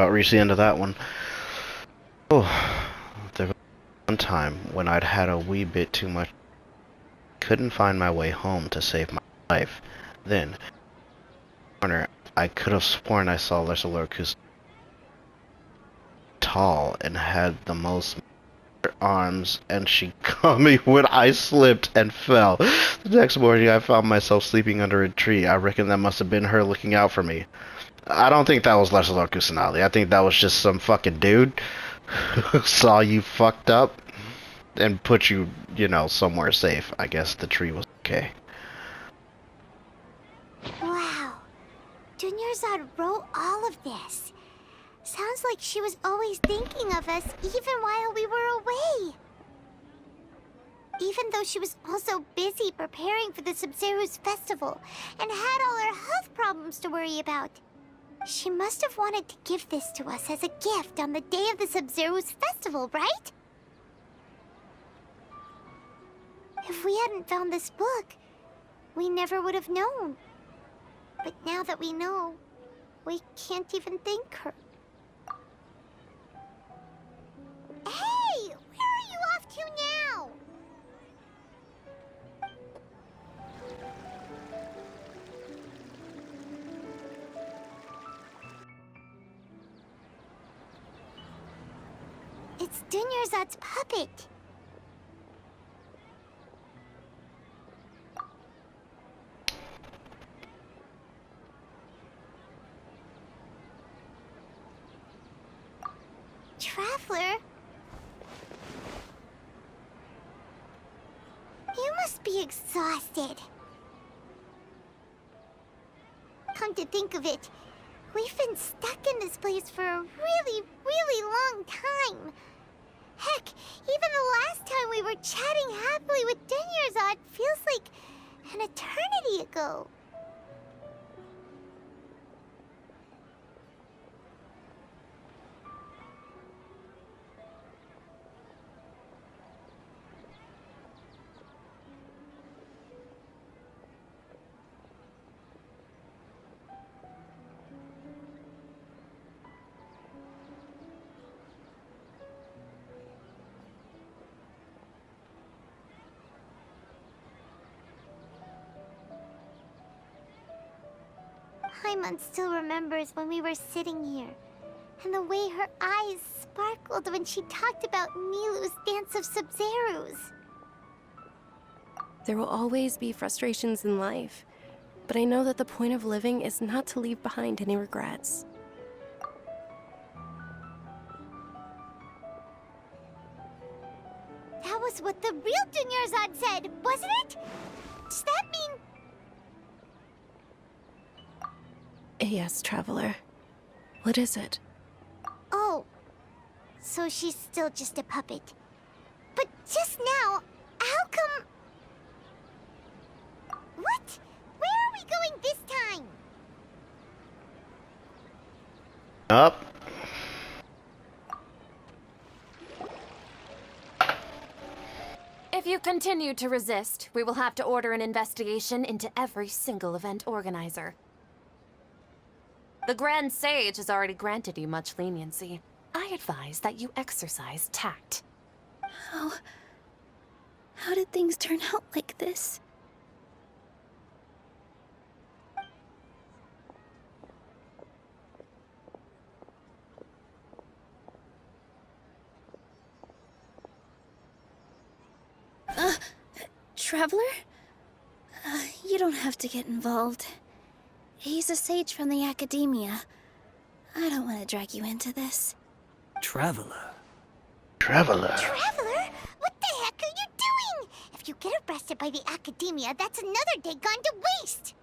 About reached the end of that one. Oh, there was one time when I'd had a wee bit too much. Couldn't find my way home to save my life. Then, corner, I could have sworn I saw Lesolorcus tall and had the most arms, and she caught me when I slipped and fell. The next morning, I found myself sleeping under a tree. I reckon that must have been her looking out for me. I don't think that was Leslie Kusanali. I think that was just some fucking dude who saw you fucked up and put you, somewhere safe. I guess the tree was okay. Wow. Dunyarzad wrote all of this. Sounds like she was always thinking of us even while we were away. Even though she was also busy preparing for the Sumeru's festival and had all her health problems to worry about. She must have wanted to give this to us as a gift on the day of the Sumeru's festival, right? If we hadn't found this book, we never would have known. But now that we know, we can't even thank her. Hey! Where are you off to now? It's Dunyarzad's puppet. Traveler? You must be exhausted. Come to think of it, we've been stuck in this place for a really, really long time. Heck, even the last time we were chatting happily with Dunyarzad feels like an eternity ago. Paimon still remembers when we were sitting here, and the way her eyes sparkled when she talked about Nilou's Dance of Sub-Zerus. There will always be frustrations in life, but I know that the point of living is not to leave behind any regrets. That was what the real Dunyarzad said, wasn't it? Does that mean... Yes, Traveler. What is it? Oh, so she's still just a puppet. But just now, how come... What? Where are we going this time? Up. If you continue to resist, we will have to order an investigation into every single event organizer. The Grand Sage has already granted you much leniency. I advise that you exercise tact. How did things turn out like this? Traveler? You don't have to get involved. He's a sage from the Academia. I don't want to drag you into this. Traveler. Traveler. Traveler? What the heck are you doing? If you get arrested by the Academia, that's another day gone to waste!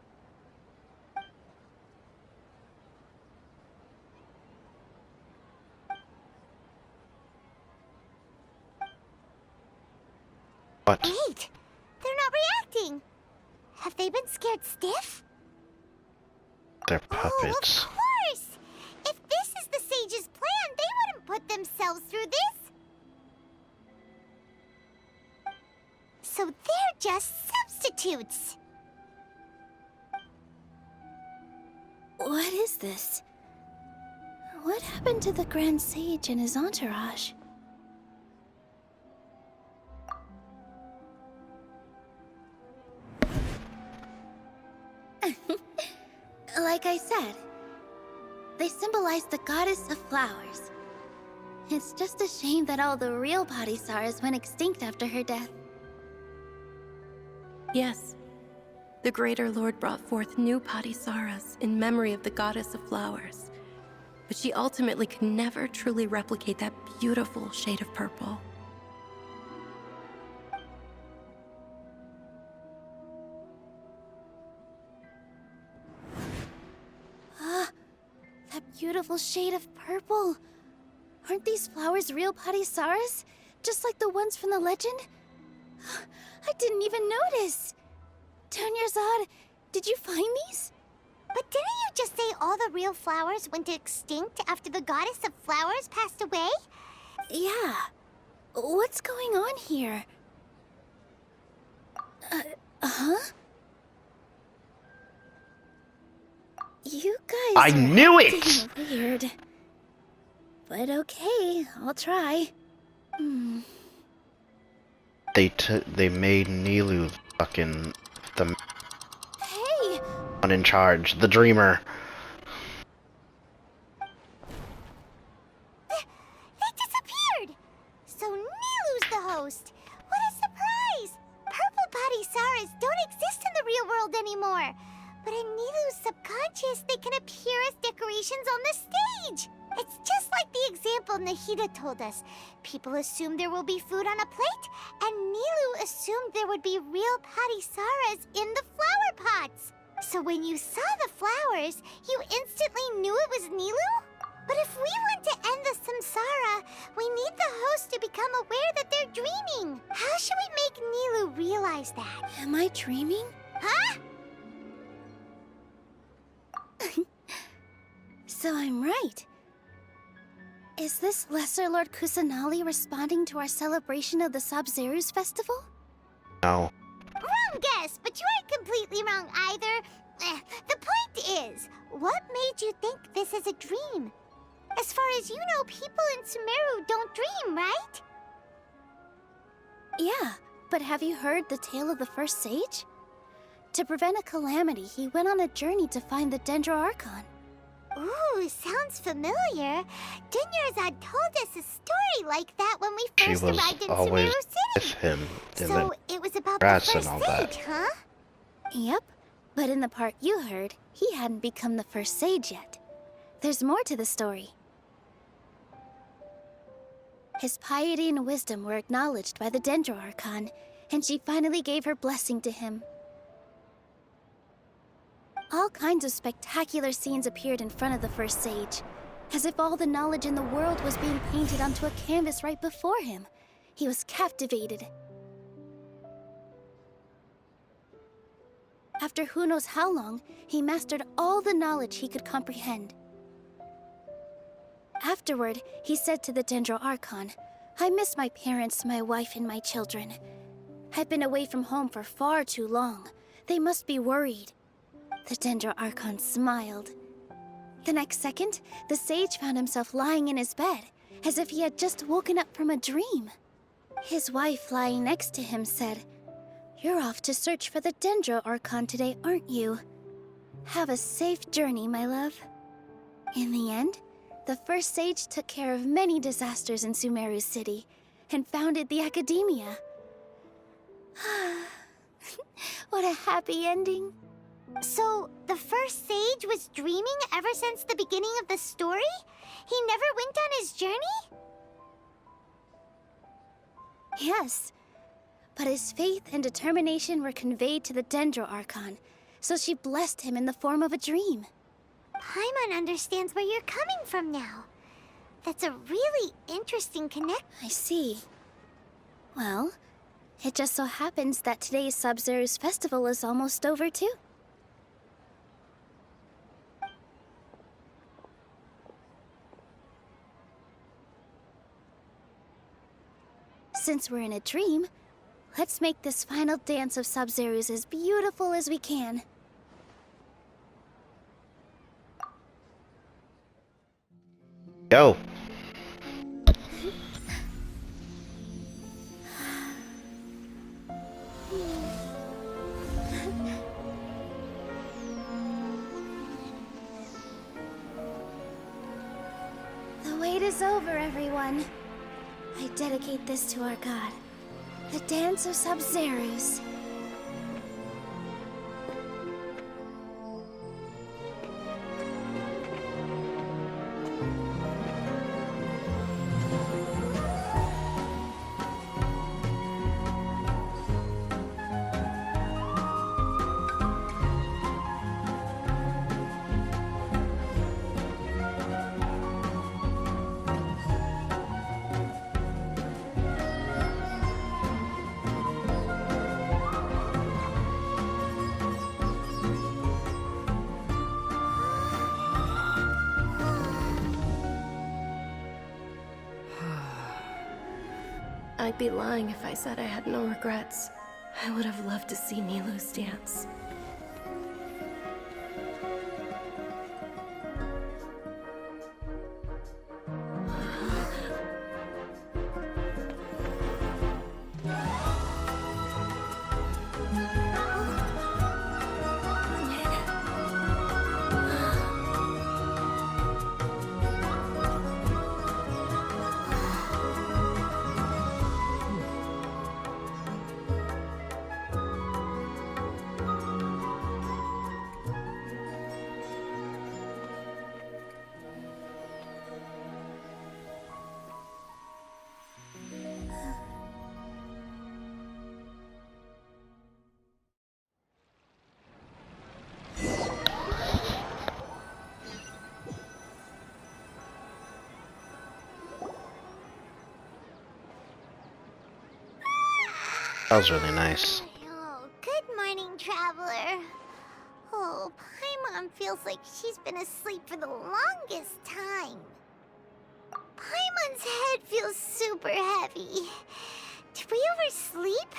What? Wait! They're not reacting! Have they been scared stiff? They're Oh, puppets. of course! If this is the Sage's plan, they wouldn't put themselves through this! So they're just substitutes! What is this? What happened to the Grand Sage and his entourage? Like I said, they symbolize the goddess of flowers. It's just a shame that all the real Padisaras went extinct after her death. Yes. The Greater Lord brought forth new Padisaras in memory of the goddess of flowers. But she ultimately could never truly replicate that beautiful shade of purple. That beautiful shade of purple. Aren't these flowers real Padisaras? Just like the ones from the legend? I didn't even notice. Dunyarzad, did you find these? But didn't you just say all the real flowers went extinct after the goddess of flowers passed away? Yeah. What's going on here? Huh? You guys I are knew it! acting weird. But okay, I'll try. They made Nilu fucking the Hey! one in charge, the dreamer. They disappeared! So Nilu's the host! What a surprise! Purple Padisaras don't exist in the real world anymore! But in Nilu's subconscious, they can appear as decorations on the stage! It's just like the example Nahida told us. People assumed there will be food on a plate, and Nilu assumed there would be real Padisaras in the flower pots. So when you saw the flowers, you instantly knew it was Nilu? But if we want to end the samsara, we need the host to become aware that they're dreaming. How should we make Nilu realize that? Am I dreaming? Huh? So I'm right. Is this Lesser Lord Kusanali responding to our celebration of the Sabzeruz festival? No. Wrong guess, but you aren't completely wrong either. The point is, what made you think this is a dream? As far as you know, people in Sumeru don't dream, right? Yeah, but have you heard the tale of the first sage? To prevent a calamity, he went on a journey to find the Dendro Archon. Ooh, sounds familiar. Dunyarzad told us a story like that when we She first was arrived in always Sumeru with City. him in So the it was about the grass first and all that. sage, huh? Yep, but in the part you heard, he hadn't become the first sage yet. There's more to the story. His piety and wisdom were acknowledged by the Dendro Archon, and she finally gave her blessing to him. All kinds of spectacular scenes appeared in front of the first sage, as if all the knowledge in the world was being painted onto a canvas right before him. He was captivated. After who knows how long, he mastered all the knowledge he could comprehend. Afterward, he said to the Dendro Archon, "I miss my parents, my wife, and my children. I've been away from home for far too long. They must be worried." The Dendro Archon smiled. The next second, the sage found himself lying in his bed, as if he had just woken up from a dream. His wife, lying next to him, said, "You're off to search for the Dendro Archon today, aren't you? Have a safe journey, my love." In the end, the first sage took care of many disasters in Sumeru City and founded the Academia. What a happy ending. So, the first sage was dreaming ever since the beginning of the story? He never went on his journey? Yes, but his faith and determination were conveyed to the Dendro Archon, so she blessed him in the form of a dream. Paimon understands where you're coming from now. That's a really interesting connection. I see. Well, it just so happens that today's Sabzeruz festival is almost over too. Since we're in a dream, let's make this final dance of Sabzeruz as beautiful as we can. Go. The wait is over, everyone. I dedicate this to our god, the Dance of Sub-Zerus. I'd be lying if I said I had no regrets. I would have loved to see Nilou's dance. That was really nice. Oh, good morning, traveler. Oh, Paimon feels like she's been asleep for the longest time. Paimon's head feels super heavy. Did we oversleep?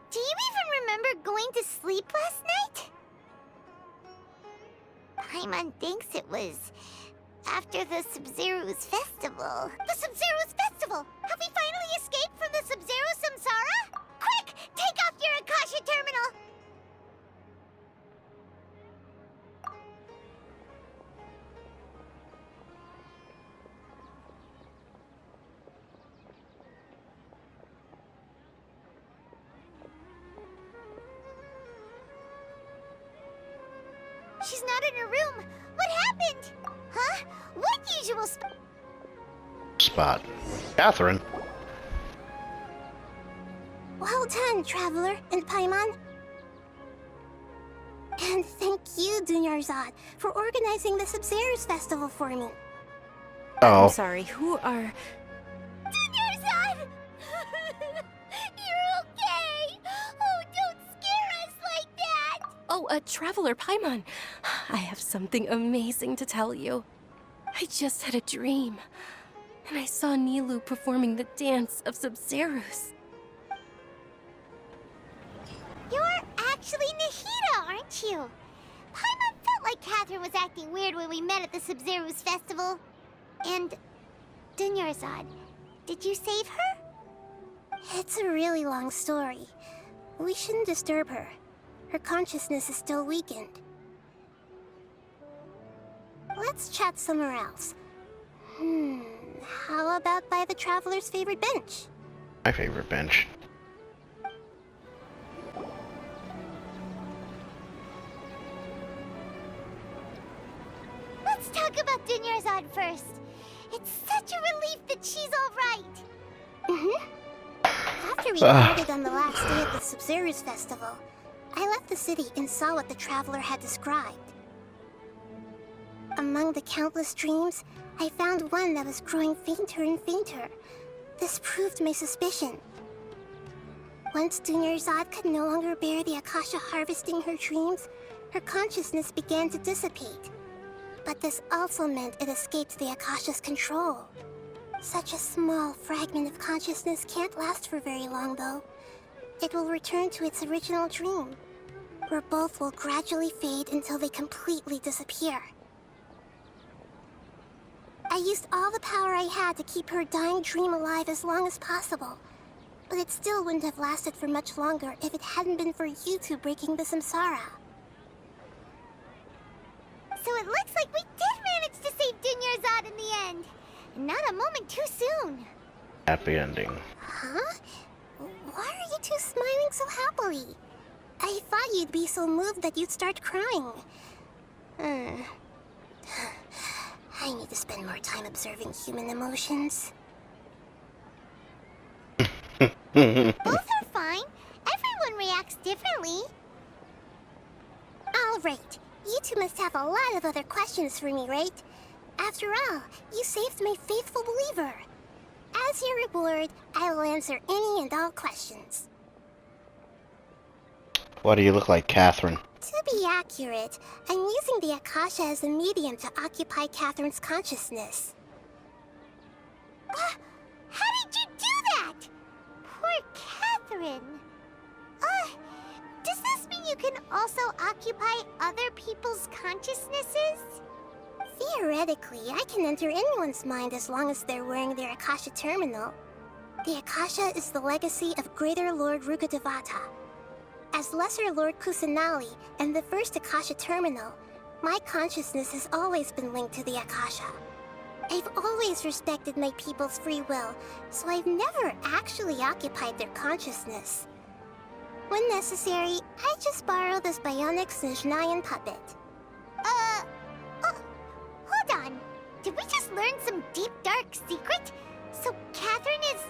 Do you even remember going to sleep last night? Paimon thinks it was after the Sub-Zerus festival. The Sub-Zerus festival! Have we finally escaped from the Sub-Zero Samsara? Quick! Take off your Akasha terminal! She's not in her room. What happened? Huh? What usual Spot. Catherine. Well done, Traveler and Paimon. And thank you, Dunyarzad, for organizing the Sub-Zerus festival for me. Oh. I'm sorry, who are... Dunyarzad! You're okay! Oh, don't scare us like that! Oh, Traveler Paimon. I have something amazing to tell you. I just had a dream, and I saw Nilou performing the dance of Sub-Zerus. You're actually Nahida, aren't you? Paimon felt like Catherine was acting weird when we met at the Sub-Zerus festival. And... Dunyarzad, did you save her? It's a really long story. We shouldn't disturb her. Her consciousness is still weakened. Let's chat somewhere else. How about by the Traveler's favorite bench? My favorite bench. Let's talk about Dunyarzad first. It's such a relief that she's alright. After we parted on the last day of the Sub-Zerus festival, I left the city and saw what the Traveler had described. Among the countless dreams, I found one that was growing fainter and fainter. This proved my suspicion. Once Dunyarzad could no longer bear the Akasha harvesting her dreams, her consciousness began to dissipate. But this also meant it escaped the Akasha's control. Such a small fragment of consciousness can't last for very long, though. It will return to its original dream, where both will gradually fade until they completely disappear. I used all the power I had to keep her dying dream alive as long as possible. But it still wouldn't have lasted for much longer if it hadn't been for you two breaking the samsara. So it looks like we did manage to save Dunyarzad in the end. Not a moment too soon. Happy ending. Huh? Why are you two smiling so happily? I thought you'd be so moved that you'd start crying. I need to spend more time observing human emotions. Both are fine. Everyone reacts differently. All right. You two must have a lot of other questions for me, right? After all, you saved my faithful believer. As your reward, I will answer any and all questions. Why do you look like Catherine? To be accurate, I'm using the Akasha as a medium to occupy Catherine's consciousness. How did you do that? Poor Catherine. Does this mean you can also occupy other people's consciousnesses? Theoretically, I can enter anyone's mind as long as they're wearing their Akasha terminal. The Akasha is the legacy of Greater Lord Rukkhadevata. As Lesser Lord Kusanali and the first Akasha terminal, my consciousness has always been linked to the Akasha. I've always respected my people's free will, so I've never actually occupied their consciousness. When necessary, I just borrow this bionic Snezhnayan puppet. Hold on. Did we just learn some deep, dark secret? So Catherine is...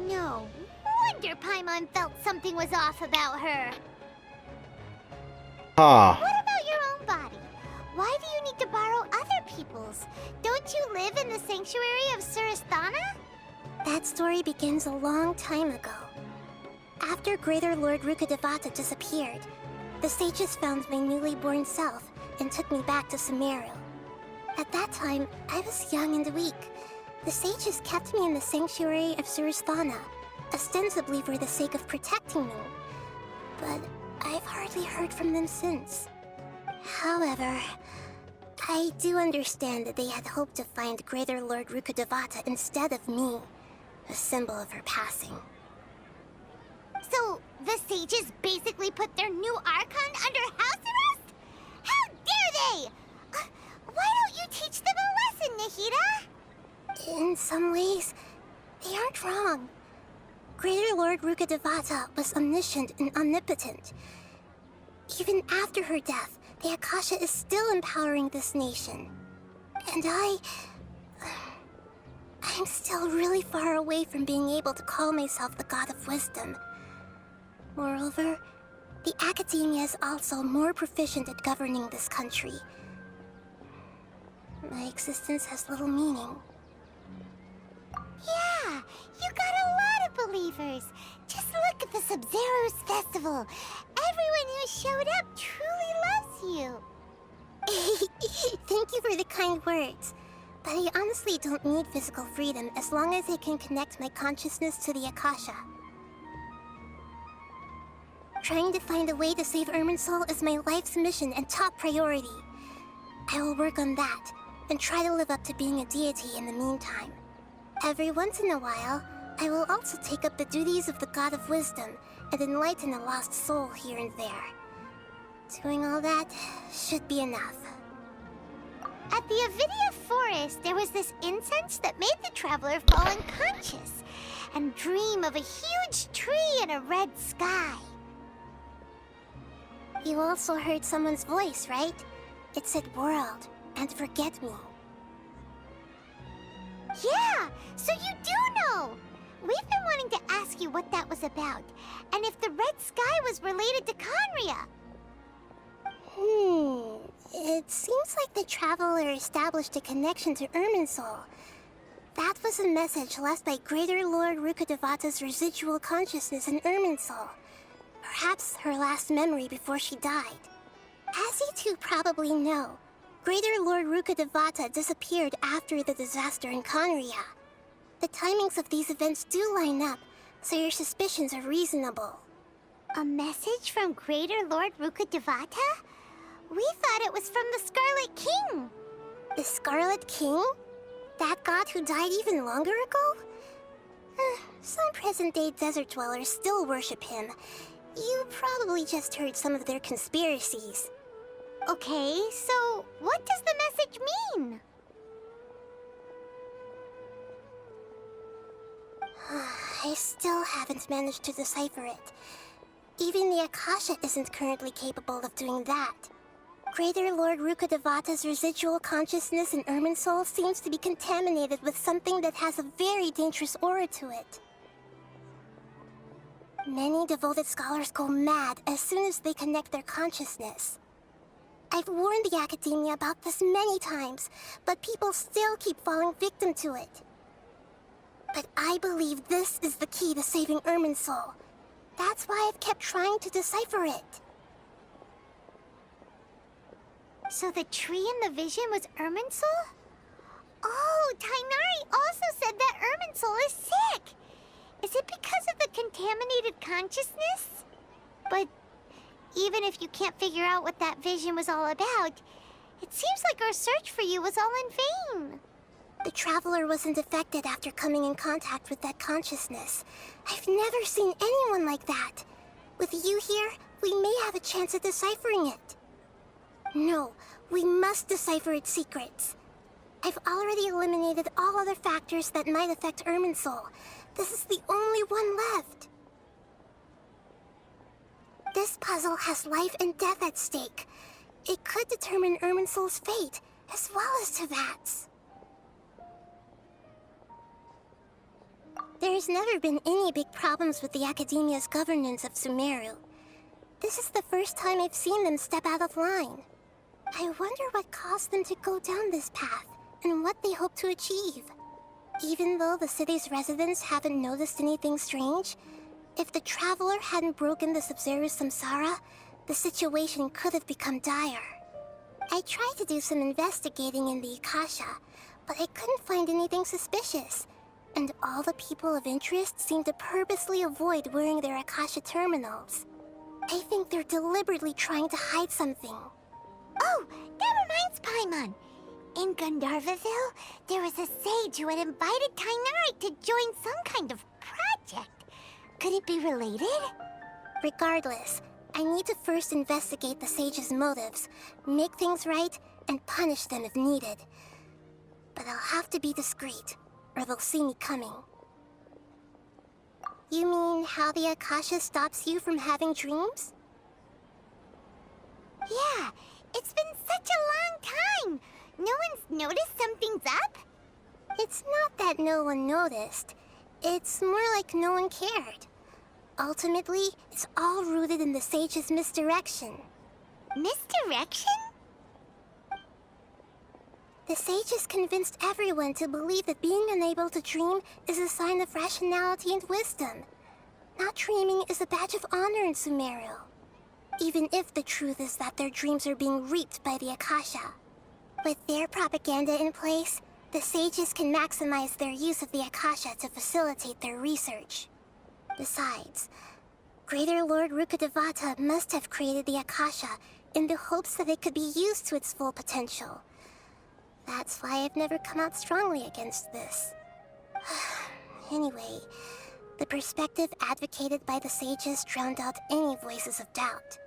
No wonder Paimon felt something was off about her. Huh. What about your own body? Why do you need to borrow other people's? Don't you live in the sanctuary of Surasthana? That story begins a long time ago. After Greater Lord Rukkhadevata disappeared, the sages found my newly born self and took me back to Sumeru. At that time, I was young and weak. The sages kept me in the sanctuary of Surasthana, ostensibly for the sake of protecting me. But I've hardly heard from them since. However, I do understand that they had hoped to find Greater Lord Rukkhadevata instead of me, a symbol of her passing. So, the sages basically put their new Archon under house arrest? How dare they! Why don't you teach them a lesson, Nahida? In some ways, they aren't wrong. Greater Lord Rukkhadevata was omniscient and omnipotent. Even after her death, the Akasha is still empowering this nation. And I'm still really far away from being able to call myself the God of Wisdom. Moreover, the academia is also more proficient at governing this country. My existence has little meaning. Yeah, you got a lot of believers. Just look at the Sub-Zero's festival. Everyone who showed up truly loves you. Thank you for the kind words. But I honestly don't need physical freedom as long as I can connect my consciousness to the Akasha. Trying to find a way to save Irminsul is my life's mission and top priority. I will work on that, and try to live up to being a deity in the meantime. Every once in a while, I will also take up the duties of the God of Wisdom and enlighten a lost soul here and there. Doing all that should be enough. At the Avidia Forest, there was this incense that made the traveler fall unconscious and dream of a huge tree and a red sky. You also heard someone's voice, right? It said world and forget me. Yeah, so you do know! We've been wanting to ask you what that was about, and if the red sky was related to Conria. It seems like the traveler established a connection to Irminsul. That was a message left by Greater Lord Rukkhadevata's residual consciousness in Irminsul. Perhaps her last memory before she died. As you two probably know, Greater Lord Rukkhadevata disappeared after the disaster in Conria. The timings of these events do line up, so your suspicions are reasonable. A message from Greater Lord Rukkhadevata? We thought it was from the Scarlet King. The Scarlet King? That god who died even longer ago? Some present-day desert dwellers still worship him. You probably just heard some of their conspiracies. Okay, so what does the message mean? I still haven't managed to decipher it. Even the Akasha isn't currently capable of doing that. Greater Lord Rukkhadevata's residual consciousness in Irminsul seems to be contaminated with something that has a very dangerous aura to it. Many devoted scholars go mad as soon as they connect their consciousness. I've warned the Academia about this many times, but people still keep falling victim to it. But I believe this is the key to saving Irminsul. That's why I've kept trying to decipher it. So the tree in the vision was Irminsul? Oh, Tighnari also said that Irminsul is sick! Is it because of the contaminated consciousness? But even if you can't figure out what that vision was all about, it seems like our search for you was all in vain. The Traveler wasn't affected after coming in contact with that consciousness. I've never seen anyone like that. With you here, we may have a chance at deciphering it. No, we must decipher its secrets. I've already eliminated all other factors that might affect Irminsul. This is the only one left. This puzzle has life and death at stake. It could determine Irminsul's fate, as well as Tevat's. There's never been any big problems with the Academia's governance of Sumeru. This is the first time I've seen them step out of line. I wonder what caused them to go down this path, and what they hope to achieve. Even though the city's residents haven't noticed anything strange, if the Traveler hadn't broken the Sumeru Samsara, the situation could have become dire. I tried to do some investigating in the Akasha, but I couldn't find anything suspicious. And all the people of interest seem to purposely avoid wearing their Akasha terminals. I think they're deliberately trying to hide something. Oh, that reminds Paimon. In Gandharvaville, there was a sage who had invited Tighnari to join some kind of project. Could it be related? Regardless, I need to first investigate the sage's motives, make things right, and punish them if needed. But I'll have to be discreet, or they'll see me coming. You mean how the Akasha stops you from having dreams? Yeah, it's been such a long time. No one's noticed something's up? It's not that no one noticed. It's more like no one cared. Ultimately, it's all rooted in the sage's misdirection. Misdirection? The sage has convinced everyone to believe that being unable to dream is a sign of rationality and wisdom. Not dreaming is a badge of honor in Sumeru. Even if the truth is that their dreams are being reaped by the Akasha. With their propaganda in place, the sages can maximize their use of the Akasha to facilitate their research. Besides, Greater Lord Rukkhadevata must have created the Akasha in the hopes that it could be used to its full potential. That's why I've never come out strongly against this. Anyway, the perspective advocated by the sages drowned out any voices of doubt.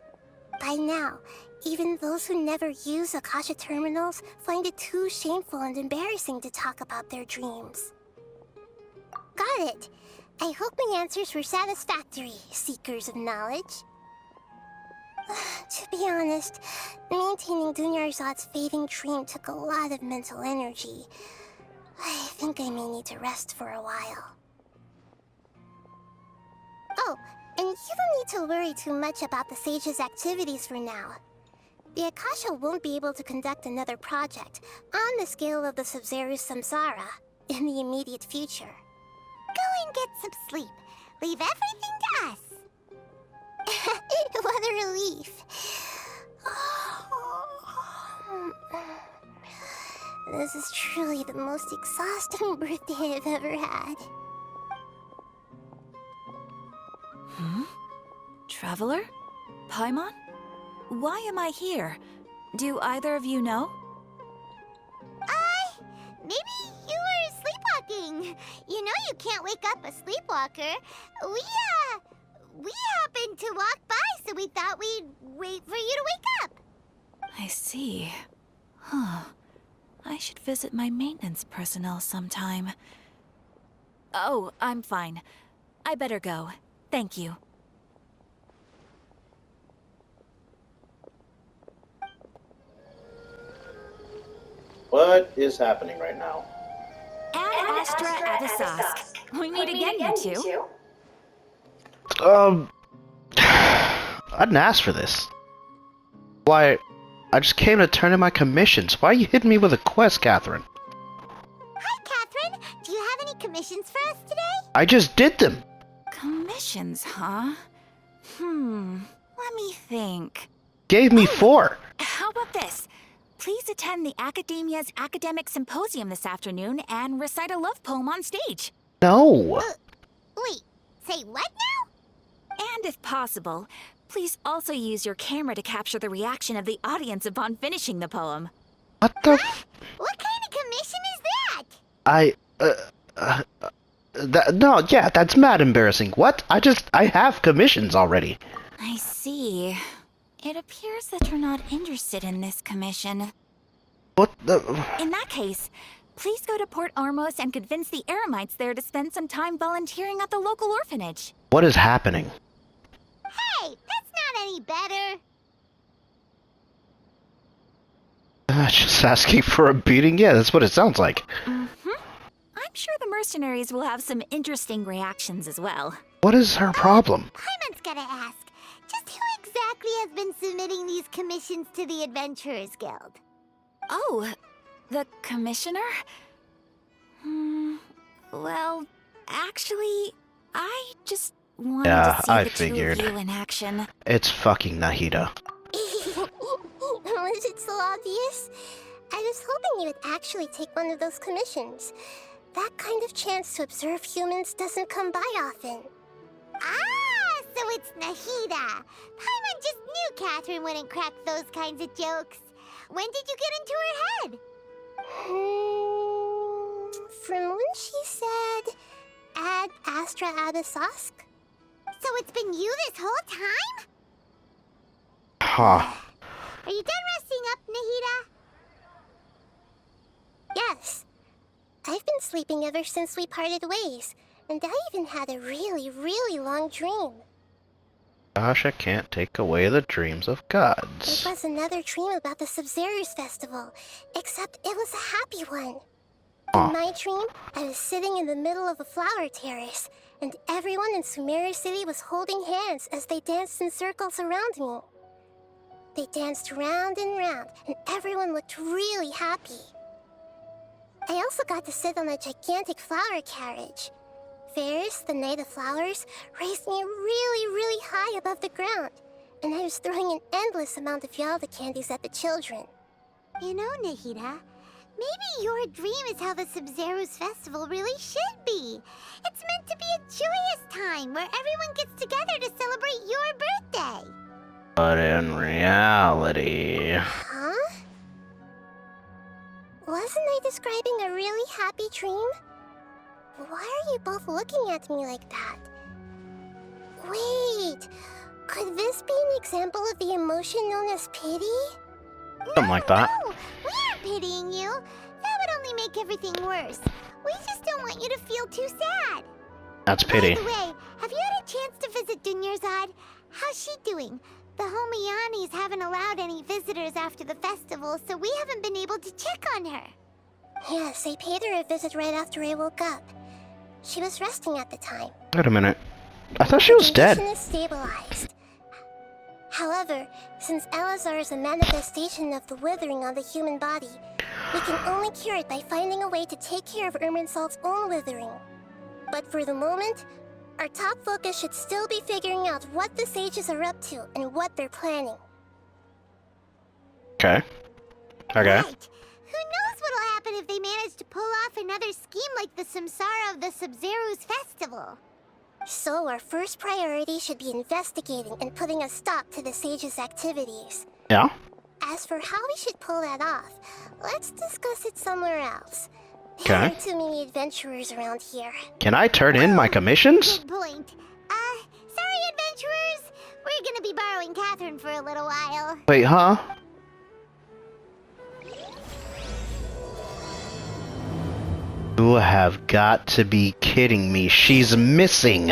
By now, even those who never use Akasha terminals find it too shameful and embarrassing to talk about their dreams. Got it! I hope my answers were satisfactory, seekers of knowledge. To be honest, maintaining Dunyarzad's fading dream took a lot of mental energy. I think I may need to rest for a while. Oh, and you don't need to worry too much about the sage's activities for now. The Akasha won't be able to conduct another project on the scale of the Sumeru Samsara in the immediate future. Go and get some sleep. Leave everything to us. What a relief. This is truly the most exhausting birthday I've ever had. Traveler? Paimon? Why am I here? Do either of you know? Maybe you you can't wake up a sleepwalker. We happened to walk by, so we thought we'd wait for you to wake up. I see. Huh. I should visit my maintenance personnel sometime. Oh, I'm fine. I better go. Thank you. What is happening right now? Ad Astra Adasask. We meet again, you two. I didn't ask for this. Why, I just came to turn in my commissions. Why are you hitting me with a quest, Catherine? Hi, Catherine. Do you have any commissions for us today? I just did them. Commissions, huh? Let me think. Gave me 4. How about this? Please attend the Academia's Academic Symposium this afternoon and recite a love poem on stage. No. Wait, say what now? And if possible, please also use your camera to capture the reaction of the audience upon finishing the poem. What the What kind of commission is that? no, yeah, that's mad embarrassing. What? I have commissions already. I see. It appears that you're not interested in this commission. What the? In that case, please go to Port Ormos and convince the Eremites there to spend some time volunteering at the local orphanage. What is happening? Hey, that's not any better. Just asking for a beating? Yeah, that's what it sounds like. I'm sure the mercenaries will have some interesting reactions as well. What is her problem? Paimon's gotta ask, just who exactly has been submitting these commissions to the Adventurers Guild? Oh, the commissioner? Well, actually, I just wanted to see I the figured. two of you in action. It's fucking Nahida. Was it so obvious? I was hoping you would actually take one of those commissions. That kind of chance to observe humans doesn't come by often. Ah, so it's Nahida. Paimon just knew Catherine wouldn't crack those kinds of jokes. When did you get into her head? From when she said, Ad Astra Adasask? So it's been you this whole time? Huh. Are you done resting up, Nahida? Yes. I've been sleeping ever since we parted ways, and I even had a really, really long dream. Gosh, I can't take away the dreams of It gods. was another dream about the Subzerus festival, except it was a happy one. In my dream, I was sitting in the middle of a flower terrace, and everyone in Sumeru City was holding hands as they danced in circles around me. They danced round and round, and everyone looked really happy. I also got to sit on a gigantic flower carriage. Ferris, the Knight of Flowers, raised me really, really high above the ground, and I was throwing an endless amount of Yalda candies at the children. You know, Nahida, maybe your dream is how the Subzerus festival really should be. It's meant to be a joyous time where everyone gets together to celebrate your birthday. But in reality... Huh? Wasn't I describing a really happy dream? Why are you both looking at me like that? Wait, could this be an example of the emotion known as pity? Something like that. No, we aren't pitying you. That would only make everything worse. We just don't want you to feel too sad. That's pity. By the way, have you had a chance to visit Dunyarzad? How's she doing? The Homianis haven't allowed any visitors after the festival, so we haven't been able to check on her. Yes, I paid her a visit right after I woke up. She was resting at the time. Wait a minute. I thought she was The dead. condition is stabilized. However, since Elazar is a manifestation of the withering on the human body, we can only cure it by finding a way to take care of Irminsol's own withering. But for the moment, our top focus should still be figuring out what the sages are up to and what they're planning. Okay. Okay. Right. Who knows what'll happen if they manage to pull off another scheme like the Samsara of the Subzerus festival. So our first priority should be investigating and putting a stop to the sages' activities. Yeah? As for how we should pull that off, let's discuss it somewhere else. There Okay. aren't too many adventurers around here. Can I turn in my commissions? Good point. Sorry, adventurers. We're gonna be borrowing Catherine for a little while. Wait, huh? You have got to be kidding me. She's missing.